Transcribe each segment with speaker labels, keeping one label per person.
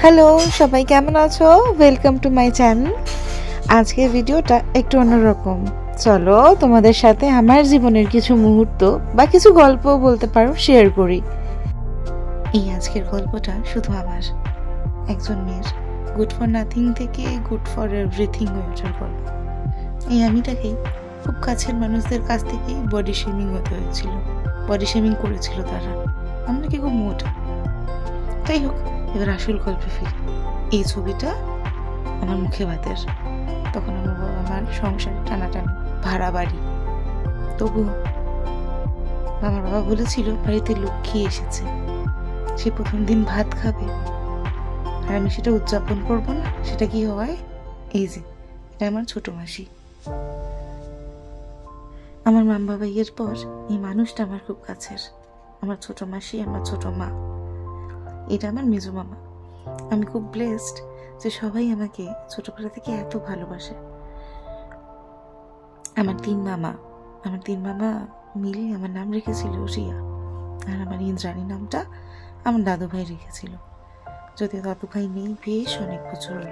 Speaker 1: Hello সবাই, কেমন আছো? Welcome to my channel. আজকের ভিডিওটা একটু অন্যরকম। চলো তোমাদের সাথে আমার জীবনের কিছু মুহূর্ত বা কিছু গল্প বলতে পারো শেয়ার করি। এই আজকের গল্পটা শুধু আমার একজন মেয়ের গুড ফর নাথিং থেকে গুড ফর এভরিথিং হয়ে ওঠার গল্প। এই আমিটাকেই খুব কাছের মানুষদের কাছ থেকেই বডি শেমিং হতে হয়েছিল, বডি শেমিং করেছিল তারা। আমি নাকি খুব মোটা। তাই হোক, এবার আসল গল্পে ফিরি। এই ছবিটা আমার মুখে ভাতের। তখন আমার বাবা আমার সংসার টানাটানি, ভাড়া বাড়ি। তবু আমার বাবা বলেছিল বাড়িতে লক্ষ্মী এসেছে, সে প্রথম দিন ভাত খাবে, আর আমি সেটা উদযাপন করবো না। সেটা কি হয়? এই যে এটা আমার ছোট মাসি। আমার মা বাবা এর পর এই মানুষটা আমার খুব কাছের। আমার ছোট মাসি, আমার ছোট মা, এটা আমার মেজো মামা। আমি খুব ব্লেসড যে সবাই আমাকে ছোটবেলা থেকে এত ভালোবাসে। আমার তিন মামা মিলে আমার নাম রেখেছিল রিয়া, আর আমার ইন্দ্রাণী নামটা আমার দাদু ভাই রেখেছিল। যদিও দাদু ভাই নেই বেশ অনেক বছর হল।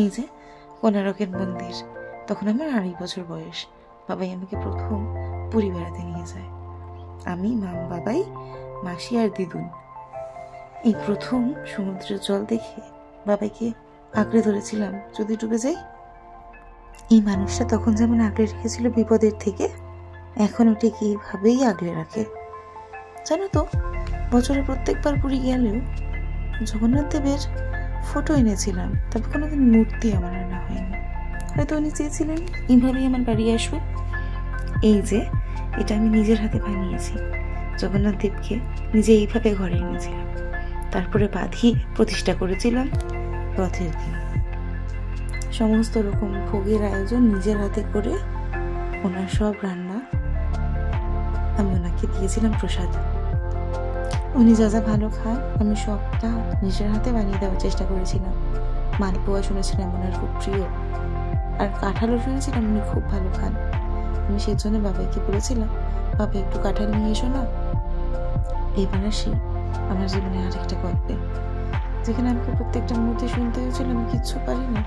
Speaker 1: এই যে কোনারকের মন্দির, তখন আমার 2.5 বছর বয়স। বাবাই আমাকে প্রথম পুরী বেড়াতে নিয়ে যায়। আমি, মাম, বাবাই, মাসি আর দিদুন। এই প্রথম সমুদ্রের জল দেখে বাবাইকে আঁকড়ে ধরেছিলাম, যদি ডুবে যাই। এই মানুষটা তখন যেমন আঁকড়ে রেখেছিল বিপদের থেকে, এখনও ঠিক এইভাবেই আগলে রাখে। জানো তো, বছরে প্রত্যেকবার পুরী গেলেও জগন্নাথ দেবের ফটো এনেছিলাম, তবে কোনোদিন মূর্তি আমার আনা হয়নি। হয়তো উনি চেয়েছিলেন এইভাবেই আমার বাড়ি আসবে। এই যে এটা আমি নিজের হাতে বানিয়েছি। জগন্নাথ দেবকে নিজে এইভাবে ঘরে এনেছিলাম, তারপরে বাঁধিয়ে প্রতিষ্ঠা করেছিলাম রথের দিন। সমস্ত রকম ভোগের আয়োজন নিজের হাতে করে, ওনার সব রান্না আমি ওনাকে দিয়েছিলাম প্রসাদ। উনি যা যা ভালো খান আমি সবটা নিজের হাতে বানিয়ে দেওয়ার চেষ্টা করেছিলাম। মালপোয়া শুনেছিলাম ওনার খুব প্রিয়, আর কাঁঠালও শুনেছিলাম উনি খুব ভালো খান। আমি সেই জন্য বাবাইকে বলেছিলাম, বাবা একটু কাঁঠাল নিয়ে এসো না। এবার আসি আমার জীবনে আরেকটা গল্পে, যেখানে আমাকে প্রত্যেকটা মুহূর্তে শুনতে হয়েছিল আমি কিচ্ছু পারি না।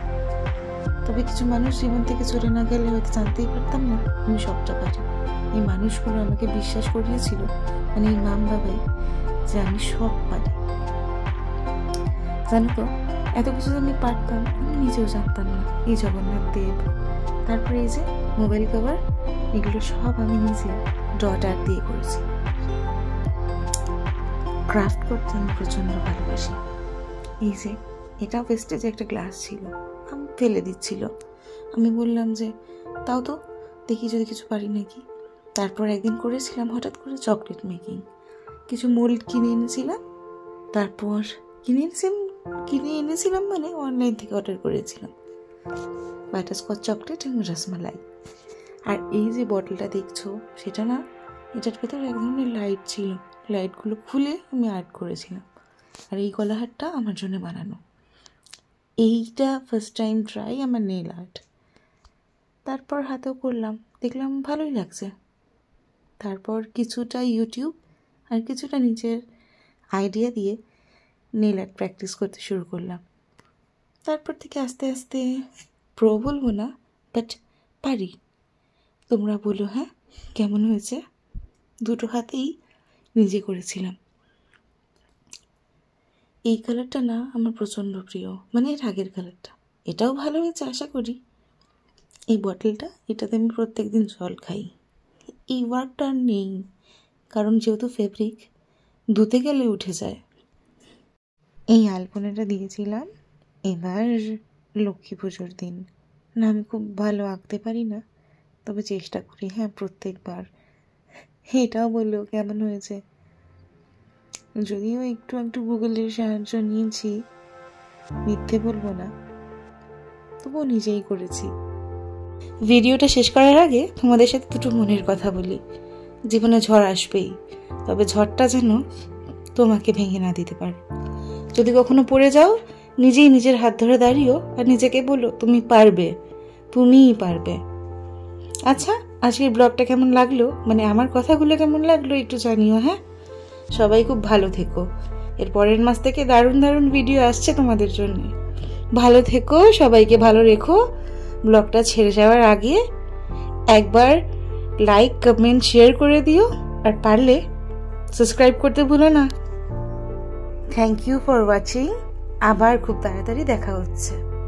Speaker 1: তবে কিছু মানুষ জীবন থেকে চলে না গেলে হয়তো জানতেই পারতাম না আমি সবটা পারি। এই মানুষগুলো আমাকে বিশ্বাস করিয়েছিল, মানে এই মাম বাবাই, যে আমি সব পারি। জানো তো, এত কিছু আমি পারতাম আমি নিজেও জানতাম না। এই জগন্নাথ দেব, তারপরে এই যে মোবাইল কভার, এগুলো সব আমি নিজে ডট আর্ট দিয়ে করেছি। ক্রাফট করতে আমি প্রচন্ড ভালোবাসি। এই যে এটা ওয়েস্টেজে একটা গ্লাস ছিল, আমি ফেলে দিচ্ছিল। আমি বললাম যে তাও তো দেখি যদি কিছু পারি নাকি। তারপর একদিন করেছিলাম হঠাৎ করে চকলেট মেকিং। কিছু মোল্ড কিনে এনেছিলাম, তারপর কিনে এনেছিলাম মানে অনলাইন থেকে অর্ডার করেছিলাম বাটারস্কচ চকলেট এবং রসমালাই। আর এই যে বটলটা দেখছো, সেটা না, এটার ভেতরে এক ধরনের লাইট ছিল। লাইটগুলো খুলে আমি আর্ট করেছিলাম। আর এই গলাহারটা আমার জন্য বানানো। এইটা ফার্স্ট টাইম ট্রাই আমার নেল আর্ট। তারপর হাতেও করলাম, দেখলাম ভালোই লাগছে। তারপর কিছুটা ইউটিউব আর কিছুটা নিজের আইডিয়া দিয়ে নেল আর্ট প্র্যাকটিস করতে শুরু করলাম। তারপর থেকে আস্তে আস্তে প্রো বলবো না, বাট পারি। তোমরা বলো হ্যাঁ কেমন হয়েছে? দুটো হাতেই নিজে করেছিলাম। এই কালারটা না আমার প্রচণ্ড প্রিয়, মানে এর আগের কালারটা। এটাও ভালো হয়েছে আশা করি। এই বটলটা, এটাতে আমি প্রত্যেকদিন জল খাই। এই ওয়ার্কটা আর নেই, কারণ যেহেতু ফেব্রিক ধুতে গেলে উঠে যায়। এই আলপনাটা দিয়েছিলাম এবার লক্ষ্মী পুজোর দিন। না, আমি খুব ভালো আঁকতে পারি না, তবে চেষ্টা করি হ্যাঁ প্রত্যেকবার। এটাও বললো কেমন হয়েছে, যদিও একটু একটু গুগলের সাহায্য নিয়েছি, মিথ্যে বলবো না, তবুও নিজেই করেছি। ভিডিওটা শেষ করার আগে তোমাদের সাথে দুটো মনের কথা বলি। জীবনে ঝড় আসবেই, তবে ঝড়টা যেন তোমাকে ভেঙে না দিতে পারে। যদি কখনো পড়ে যাও, নিজেই নিজের হাত ধরে দাঁড়িও আর নিজেকে বলো তুমি পারবে, তুমিই পারবে। আচ্ছা, আজকের ব্লগটা কেমন লাগলো, মানে আমার কথাগুলো কেমন লাগলো একটু জানিও হ্যাঁ। সবাই খুব ভালো থেকো এর পরের মাস থেকে দারুণ দারুণ ভিডিও আসছে তোমাদের জন্য। ভালো থেকো, সবাইকে ভালো রেখো। ব্লগটা ছেড়ে যাওয়ার আগে একবার লাইক, কমেন্ট, শেয়ার করে দিও, আর পারলে সাবস্ক্রাইব করতে ভুলো না। Thank you for watching. আবার খুব তাড়াতাড়ি দেখা হচ্ছে।